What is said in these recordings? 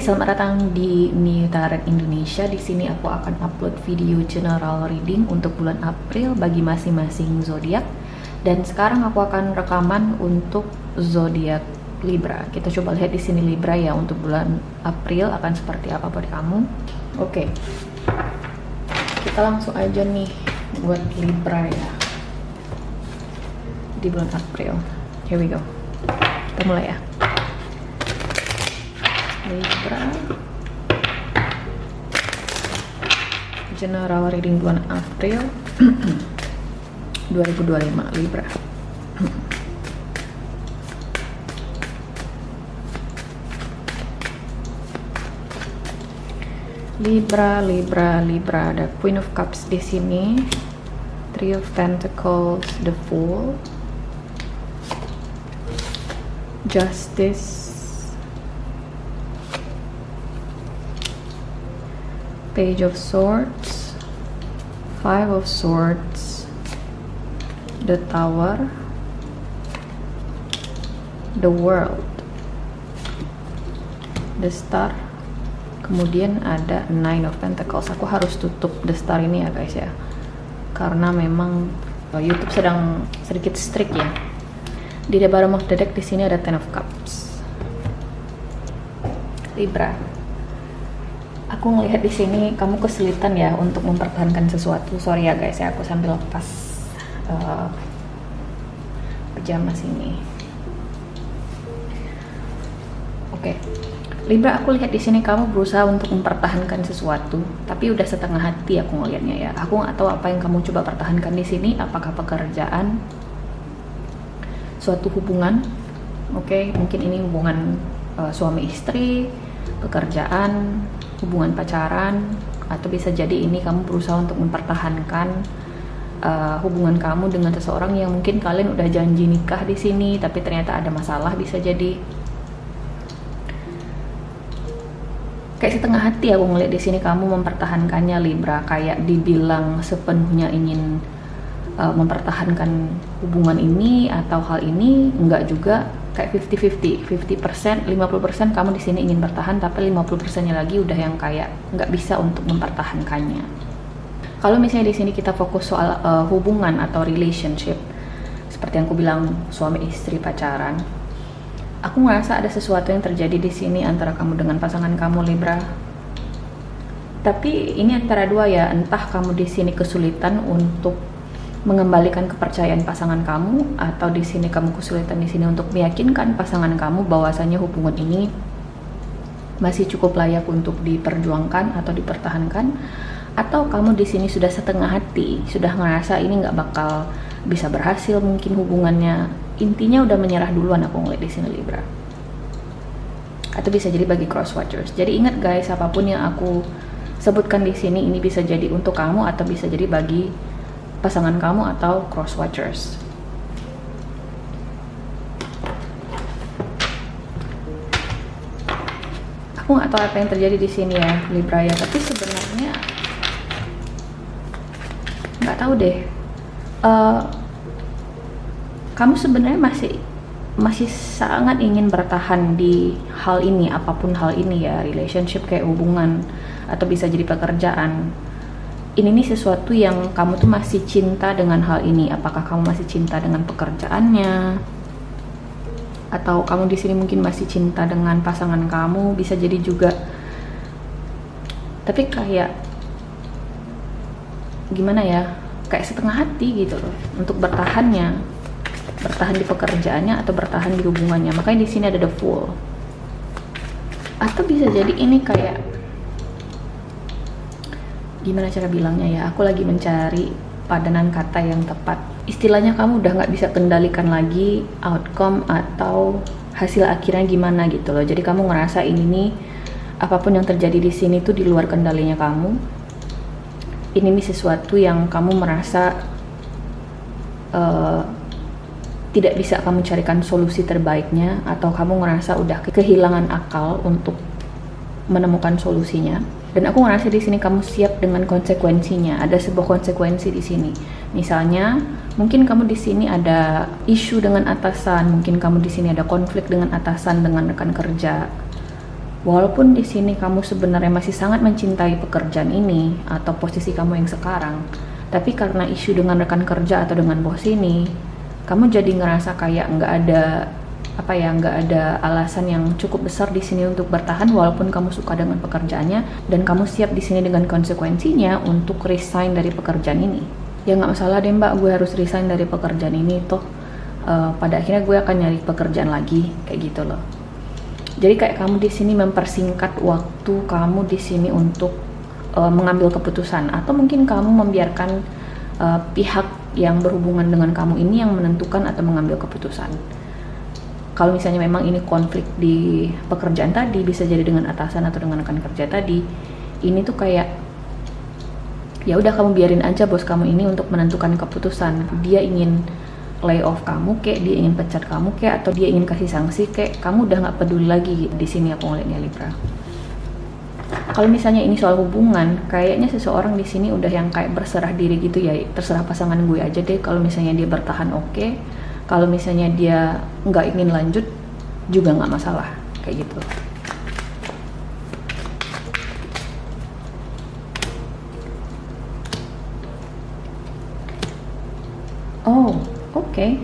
selamat datang di New Tarot Indonesia. Di sini aku akan upload video general reading untuk bulan April bagi masing-masing zodiak. Dan sekarang aku akan rekaman untuk zodiak Libra. Kita coba lihat di sini Libra ya untuk bulan April akan seperti apa buat kamu. Oke. Kita langsung aja nih buat Libra ya. Di bulan April. Here we go. Kita mulai ya. Libra general reading bulan April 2025 Libra. Libra, ada Queen of Cups di sini, Three of Pentacles, the Fool, Justice, Page of Swords, Five of Swords, the Tower, the World, the Star, kemudian ada Nine of Pentacles. Aku harus tutup the Star ini ya guys ya, karena memang YouTube sedang sedikit strict ya. Di the bottom of the deck di sini ada Ten of Cups. Libra, aku ngelihat di sini kamu kesulitan ya untuk mempertahankan sesuatu. Sorry ya guys ya, aku sambil lepas pejama sini. Oke. Libra, aku lihat di sini kamu berusaha untuk mempertahankan sesuatu, tapi udah setengah hati aku ngelihatnya ya. Aku nggak tahu apa yang kamu coba pertahankan di sini. Apakah pekerjaan, suatu hubungan? Oke, mungkin ini hubungan suami istri, pekerjaan, hubungan pacaran, atau bisa jadi ini kamu berusaha untuk mempertahankan hubungan kamu dengan seseorang yang mungkin kalian udah janji nikah di sini, tapi ternyata ada masalah. Bisa jadi kayak setengah hati aku ngeliat di sini kamu mempertahankannya Libra, kayak dibilang sepenuhnya ingin mempertahankan hubungan ini atau hal ini, enggak juga. Kayak 50-50, 50%, 50% kamu di sini ingin bertahan, tapi 50%-nya lagi udah yang kayak nggak bisa untuk mempertahankannya. Kalau misalnya di sini kita fokus soal hubungan atau relationship, seperti yang aku bilang suami istri pacaran, aku ngerasa ada sesuatu yang terjadi di sini antara kamu dengan pasangan kamu Libra. Tapi ini antara dua ya, entah kamu di sini kesulitan untuk mengembalikan kepercayaan pasangan kamu, atau di sini kamu kesulitan di sini untuk meyakinkan pasangan kamu bahwasanya hubungan ini masih cukup layak untuk diperjuangkan atau dipertahankan, atau kamu di sini sudah setengah hati, sudah ngerasa ini nggak bakal bisa berhasil mungkin hubungannya, intinya udah menyerah duluan aku ngeliat di sini Libra. Atau bisa jadi bagi cross watchers. Jadi ingat guys, apapun yang aku sebutkan di sini ini bisa jadi untuk kamu atau bisa jadi bagi pasangan kamu atau cross watchers. Aku nggak tahu apa yang terjadi di sini ya Libra ya, tapi sebenarnya nggak tahu deh. Kamu sebenarnya masih sangat ingin bertahan di hal ini, apapun hal ini ya, relationship kayak hubungan atau bisa jadi pekerjaan. Ini nih sesuatu yang kamu tuh masih cinta dengan hal ini. Apakah kamu masih cinta dengan pekerjaannya, atau kamu di sini mungkin masih cinta dengan pasangan kamu, bisa jadi juga. Tapi kayak gimana ya, kayak setengah hati gitu loh untuk bertahan di pekerjaannya atau bertahan di hubungannya. Makanya di sini ada the Fool. Atau bisa jadi ini kayak gimana cara bilangnya ya, aku lagi mencari padanan kata yang tepat. Istilahnya kamu udah nggak bisa kendalikan lagi outcome atau hasil akhirnya gimana gitu loh. Jadi kamu ngerasa ini nih, apapun yang terjadi di sini tuh di luar kendalinya kamu. Ini nih sesuatu yang kamu merasa tidak bisa kamu carikan solusi terbaiknya, atau kamu ngerasa udah kehilangan akal untuk menemukan solusinya. Dan aku ngerasa di sini kamu siap dengan konsekuensinya. Ada sebuah konsekuensi di sini. Misalnya, mungkin kamu di sini ada isu dengan atasan, mungkin kamu di sini ada konflik dengan atasan, dengan rekan kerja, Walaupun di sini kamu sebenarnya masih sangat mencintai pekerjaan ini atau posisi kamu yang sekarang, tapi karena isu dengan rekan kerja atau dengan bos ini, kamu jadi ngerasa kayak nggak ada alasan yang cukup besar di sini untuk bertahan walaupun kamu suka dengan pekerjaannya dan kamu siap di sini dengan konsekuensinya untuk resign dari pekerjaan ini. Ya nggak masalah deh mbak, gue harus resign dari pekerjaan ini toh pada akhirnya gue akan nyari pekerjaan lagi kayak gitu loh. Jadi kayak kamu di sini mempersingkat waktu kamu di sini untuk mengambil keputusan, atau mungkin kamu membiarkan pihak yang berhubungan dengan kamu ini yang menentukan atau mengambil keputusan. Kalau misalnya memang ini konflik di pekerjaan tadi, bisa jadi dengan atasan atau dengan rekan kerja tadi, ini tuh kayak ya udah kamu biarin aja bos kamu ini untuk menentukan keputusan. Dia ingin lay off kamu kek, dia ingin pecat kamu kek, atau dia ingin kasih sanksi kek, kamu udah nggak peduli lagi di sini aku ngeliatnya Libra. Kalau misalnya ini soal hubungan, kayaknya seseorang di sini udah yang kayak berserah diri gitu ya, terserah pasangan gue aja deh. Kalau misalnya dia bertahan oke, kalau misalnya dia nggak ingin lanjut juga nggak masalah kayak gitu. Oh, oke.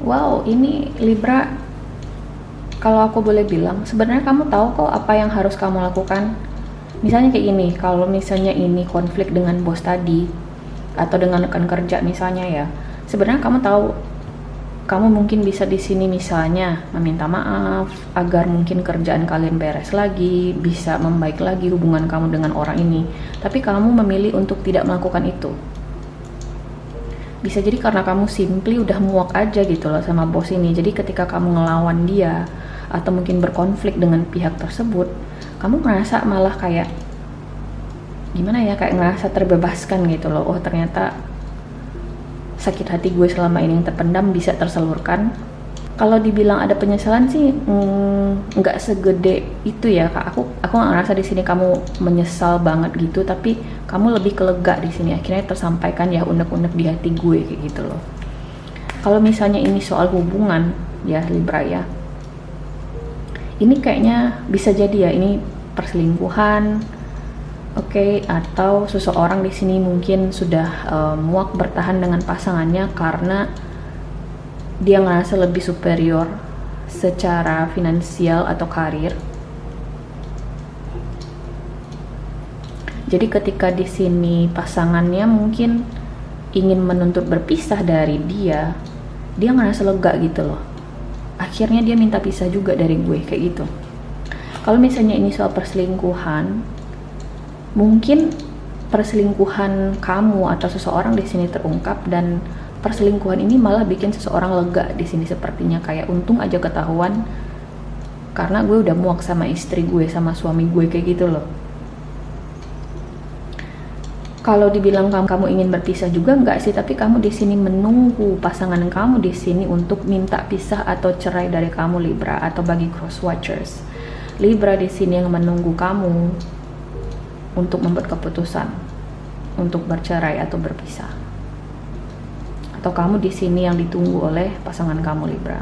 Wow, ini Libra, kalau aku boleh bilang, sebenarnya kamu tahu kok apa yang harus kamu lakukan. Misalnya kayak gini, kalau misalnya ini konflik dengan bos tadi, atau dengan rekan kerja misalnya ya, sebenarnya kamu tahu, kamu mungkin bisa di sini misalnya meminta maaf, agar mungkin kerjaan kalian beres lagi, bisa membaik lagi hubungan kamu dengan orang ini. Tapi kamu memilih untuk tidak melakukan itu. Bisa jadi karena kamu simply udah muak aja gitu loh sama bos ini. Jadi ketika kamu ngelawan dia atau mungkin berkonflik dengan pihak tersebut, kamu ngerasa malah kayak gimana ya, kayak ngerasa terbebaskan gitu loh. Oh ternyata sakit hati gue selama ini yang terpendam bisa tersalurkan. Kalau dibilang ada penyesalan sih nggak segede itu ya kak. Aku nggak ngerasa di sini kamu menyesal banget gitu, tapi kamu lebih kelega di sini. Akhirnya tersampaikan ya unek-unek di hati gue kayak gitu loh. Kalau misalnya ini soal hubungan ya Libra ya, ini kayaknya bisa jadi ya ini perselingkuhan, oke, atau seseorang di sini mungkin sudah muak bertahan dengan pasangannya karena dia ngerasa lebih superior secara finansial atau karir. Jadi ketika di sini pasangannya mungkin ingin menuntut berpisah dari dia ngerasa lega gitu loh. Akhirnya dia minta pisah juga dari gue kayak gitu. Kalau misalnya ini soal perselingkuhan, mungkin perselingkuhan kamu atau seseorang di sini terungkap dan perselingkuhan ini malah bikin seseorang lega di sini, sepertinya kayak untung aja ketahuan karena gue udah muak sama istri gue, sama suami gue kayak gitu loh. Kalau dibilang kamu ingin berpisah juga enggak sih, tapi kamu di sini menunggu pasangan kamu di sini untuk minta pisah atau cerai dari kamu Libra. Atau bagi cross watchers, Libra di sini yang menunggu kamu untuk membuat keputusan untuk bercerai atau berpisah. Atau kamu di sini yang ditunggu oleh pasangan kamu Libra.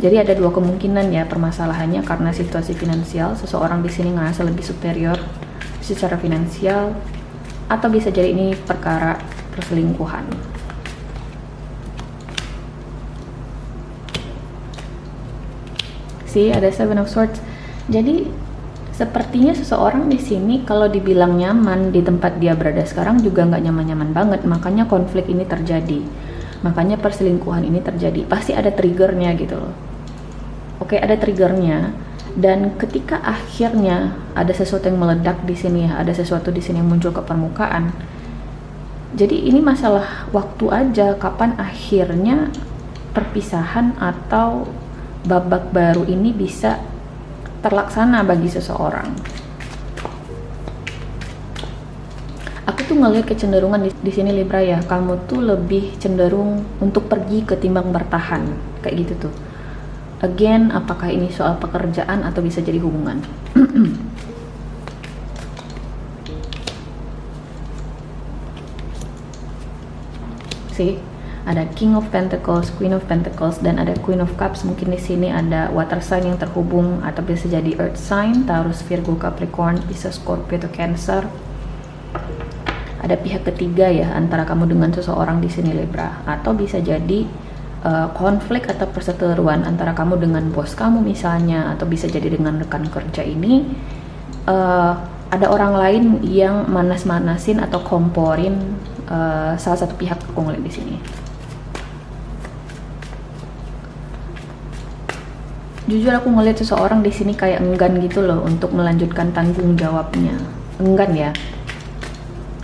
Jadi ada dua kemungkinan ya permasalahannya, karena situasi finansial, seseorang di sini ngerasa lebih superior secara finansial, atau bisa jadi ini perkara perselingkuhan. See, ada Seven of Swords. Jadi sepertinya seseorang di sini kalau dibilang nyaman di tempat dia berada sekarang juga nggak nyaman-nyaman banget. Makanya konflik ini terjadi. Makanya perselingkuhan ini terjadi. Pasti ada triggernya gitu loh. Oke, ada triggernya. Dan ketika akhirnya ada sesuatu yang meledak di sini, ada sesuatu di sini yang muncul ke permukaan. Jadi ini masalah waktu aja kapan akhirnya perpisahan atau babak baru ini bisa terlaksana bagi seseorang. Aku tuh ngelihat kecenderungan di sini Libra ya, kamu tuh lebih cenderung untuk pergi ketimbang bertahan kayak gitu tuh. Again, apakah ini soal pekerjaan atau bisa jadi hubungan? Sih, Ada King of Pentacles, Queen of Pentacles, dan ada Queen of Cups. Mungkin di sini ada water sign yang terhubung atau bisa jadi earth sign, Taurus, Virgo, Capricorn, Pisces, Scorpio atau Cancer. Ada pihak ketiga ya antara kamu dengan seseorang di sini Libra, atau bisa jadi konflik atau perseteruan antara kamu dengan bos kamu misalnya, atau bisa jadi dengan rekan kerja ini. Ada orang lain yang manas-manasin atau komporin salah satu pihak, aku ngeliat di sini. Jujur aku ngeliat seseorang di sini kayak enggan gitu loh untuk melanjutkan tanggung jawabnya. Enggan ya.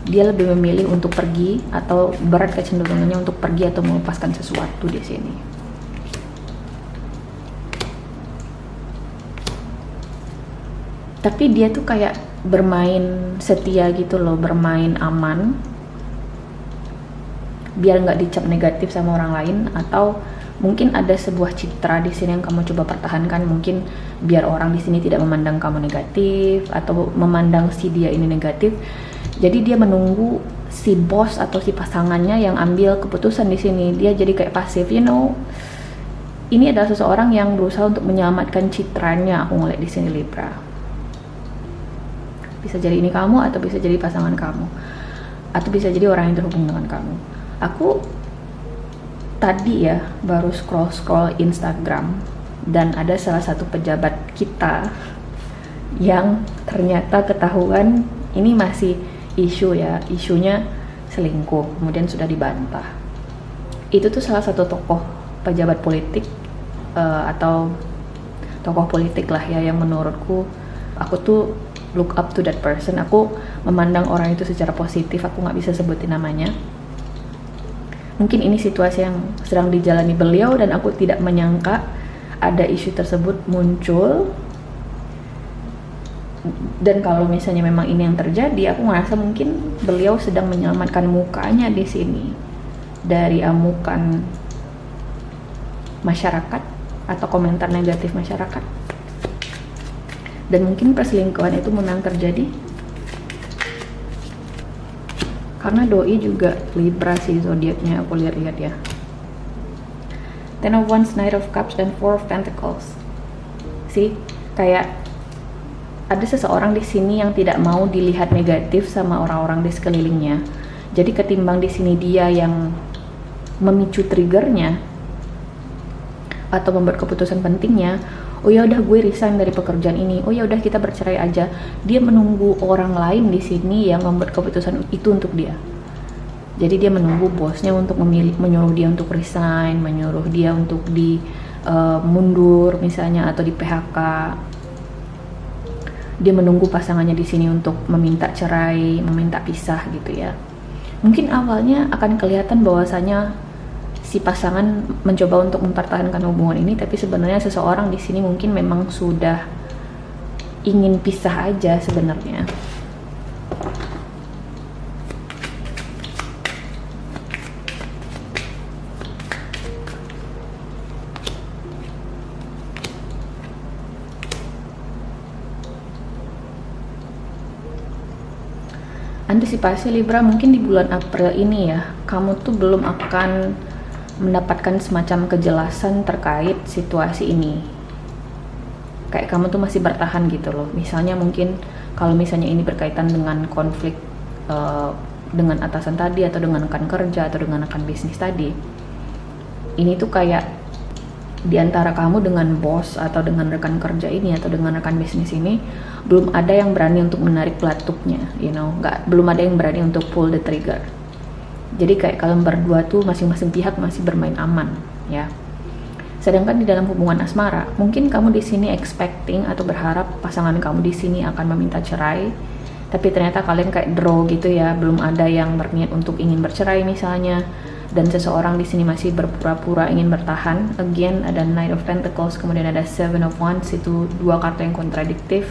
Dia lebih memilih untuk pergi, atau berat kecenderungannya untuk pergi atau melepaskan sesuatu di sini. Tapi dia tuh kayak bermain setia gitu loh, bermain aman, biar nggak dicap negatif sama orang lain, atau mungkin ada sebuah citra di sini yang kamu coba pertahankan, mungkin biar orang di sini tidak memandang kamu negatif atau memandang si dia ini negatif. Jadi dia menunggu si bos atau si pasangannya yang ambil keputusan di sini. Dia jadi kayak pasif, Ini adalah seseorang yang berusaha untuk menyelamatkan citranya, aku ngeliat di sini Libra. Bisa jadi ini kamu, atau bisa jadi pasangan kamu, atau bisa jadi orang yang terhubung dengan kamu. Aku tadi ya baru scroll Instagram, dan ada salah satu pejabat kita yang ternyata ketahuan ini masih isu ya, isunya selingkuh, kemudian sudah dibantah. Itu tuh salah satu tokoh pejabat politik atau tokoh politik lah ya, yang menurutku aku tuh look up to that person. Aku memandang orang itu secara positif, aku nggak bisa sebutin namanya. Mungkin ini situasi yang sedang dijalani beliau, dan aku tidak menyangka ada isu tersebut muncul. Dan kalau misalnya memang ini yang terjadi, aku ngerasa mungkin beliau sedang menyelamatkan mukanya di sini dari amukan masyarakat atau komentar negatif masyarakat. Dan mungkin perselingkuhan itu memang terjadi karena doi juga Libra sih zodiaknya, aku lihat-lihat ya. Ten of Wands, Knight of Cups, dan Four of Pentacles. Sih, kayak ada seseorang di sini yang tidak mau dilihat negatif sama orang-orang di sekelilingnya. Jadi ketimbang di sini dia yang memicu triggernya atau membuat keputusan pentingnya, oh ya udah gue resign dari pekerjaan ini, oh ya udah kita bercerai aja, dia menunggu orang lain di sini yang membuat keputusan itu untuk dia. Jadi dia menunggu bosnya untuk menyuruh dia untuk resign, menyuruh dia untuk mundur misalnya, atau di PHK. Dia menunggu pasangannya di sini untuk meminta cerai, meminta pisah gitu ya. Mungkin awalnya akan kelihatan bahwasanya si pasangan mencoba untuk mempertahankan hubungan ini, tapi sebenarnya seseorang di sini mungkin memang sudah ingin pisah aja sebenarnya. Antisipasi Libra, mungkin di bulan April ini ya, kamu tuh belum akan mendapatkan semacam kejelasan terkait situasi ini. Kayak kamu tuh masih bertahan gitu loh. Misalnya mungkin kalau misalnya ini berkaitan dengan konflik dengan atasan tadi, atau dengan rekan kerja, atau dengan rekan bisnis tadi, ini tuh kayak di antara kamu dengan bos atau dengan rekan kerja ini atau dengan rekan bisnis ini, belum ada yang berani untuk menarik pelatuknya, belum ada yang berani untuk pull the trigger. Jadi kayak kalian berdua tuh masing-masing pihak masih bermain aman ya. Sedangkan di dalam hubungan asmara, mungkin kamu di sini expecting atau berharap pasangan kamu di sini akan meminta cerai, tapi ternyata kalian kayak draw gitu ya, belum ada yang berniat untuk ingin bercerai misalnya. Dan seseorang di sini masih berpura-pura ingin bertahan. Again, ada Knight of Pentacles, kemudian ada Seven of Wands, itu dua kartu yang kontradiktif.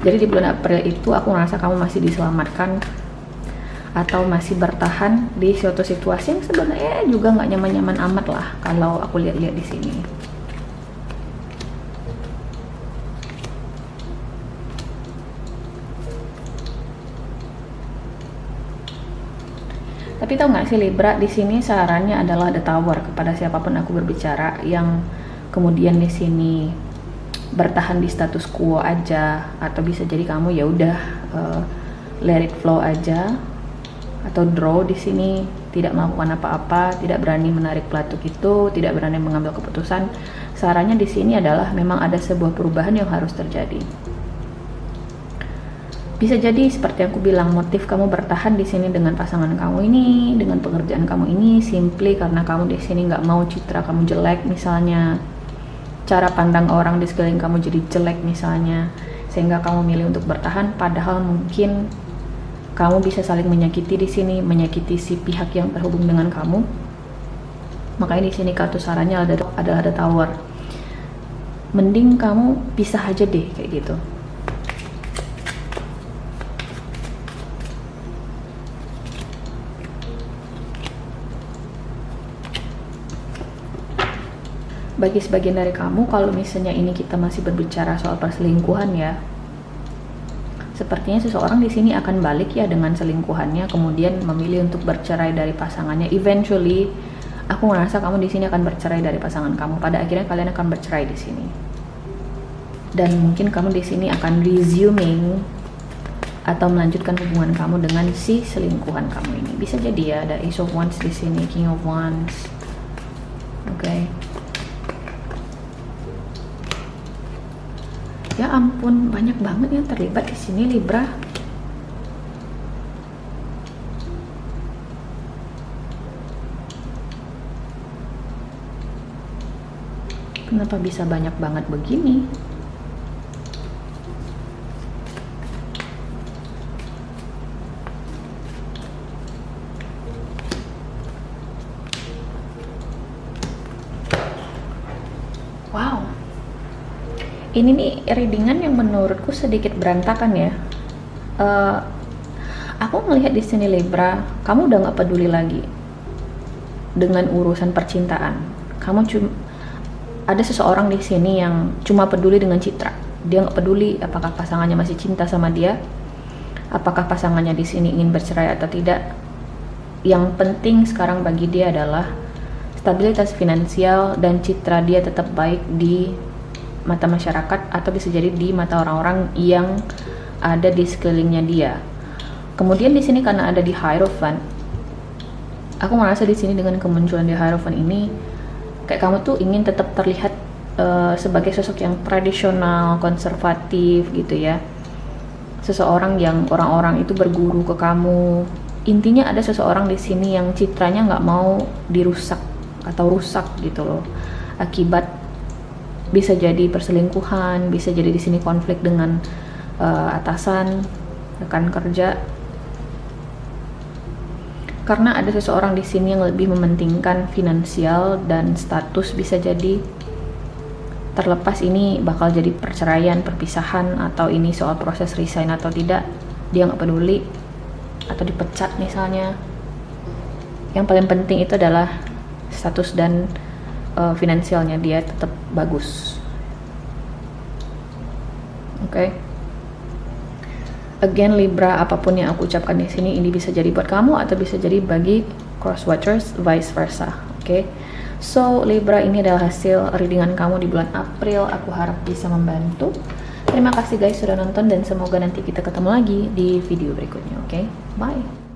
Jadi di bulan April itu aku ngerasa kamu masih diselamatkan atau masih bertahan di suatu situasi yang sebenarnya juga nggak nyaman-nyaman amat lah kalau aku lihat-lihat di sini. Tapi tahu nggak sih Libra, di sini sarannya adalah The Tower kepada siapapun aku berbicara yang kemudian di sini bertahan di status quo aja, atau bisa jadi kamu ya udah let it flow aja, atau draw di sini, tidak melakukan apa-apa, tidak berani menarik pelatuk itu, tidak berani mengambil keputusan. Sarannya di sini adalah memang ada sebuah perubahan yang harus terjadi. Bisa jadi seperti yang aku bilang, motif kamu bertahan di sini dengan pasangan kamu ini, dengan pekerjaan kamu ini, simply karena kamu di sini nggak mau citra kamu jelek, misalnya cara pandang orang di sekeliling kamu jadi jelek misalnya, sehingga kamu milih untuk bertahan. Padahal mungkin kamu bisa saling menyakiti di sini, menyakiti si pihak yang terhubung dengan kamu. Makanya di sini kartu sarannya adalah The Tower. Mending kamu pisah aja deh kayak gitu. Bagi sebagian dari kamu, kalau misalnya ini kita masih berbicara soal perselingkuhan ya, sepertinya seseorang di sini akan balik ya dengan selingkuhannya, kemudian memilih untuk bercerai dari pasangannya. Eventually, aku ngerasa kamu di sini akan bercerai dari pasangan kamu. Pada akhirnya kalian akan bercerai di sini. Dan mungkin kamu di sini akan resuming atau melanjutkan hubungan kamu dengan si selingkuhan kamu ini. Bisa jadi ya, ada Ace of Wands di sini, King of Wands. Oke. Ya ampun, banyak banget yang terlibat di sini Libra. Kenapa bisa banyak banget begini? Wow. Ini nih readingan yang menurutku sedikit berantakan ya. Aku melihat di sini Libra, kamu udah nggak peduli lagi dengan urusan percintaan. Ada seseorang di sini yang cuma peduli dengan citra. Dia nggak peduli apakah pasangannya masih cinta sama dia, apakah pasangannya di sini ingin bercerai atau tidak. Yang penting sekarang bagi dia adalah stabilitas finansial dan citra dia tetap baik di mata masyarakat, atau bisa jadi di mata orang-orang yang ada di sekelilingnya dia. Kemudian di sini karena ada di Hierophant, aku merasa di sini dengan kemunculan di Hierophant ini, kayak kamu tuh ingin tetap terlihat sebagai sosok yang tradisional, konservatif gitu ya. Seseorang yang orang-orang itu berguru ke kamu. Intinya ada seseorang di sini yang citranya nggak mau dirusak atau rusak gitu loh, akibat bisa jadi perselingkuhan, bisa jadi di sini konflik dengan atasan, rekan kerja. Karena ada seseorang di sini yang lebih mementingkan finansial dan status, bisa jadi terlepas ini bakal jadi perceraian, perpisahan, atau ini soal proses resign atau tidak, dia nggak peduli, atau dipecat misalnya. Yang paling penting itu adalah status dan finansialnya dia tetap bagus. Oke. Again Libra, apapun yang aku ucapkan di sini, ini bisa jadi buat kamu atau bisa jadi bagi cross watchers, vice versa. Oke. So Libra, ini adalah hasil readingan kamu di bulan April. Aku harap bisa membantu. Terima kasih guys sudah nonton, dan semoga nanti kita ketemu lagi di video berikutnya. Oke. Bye.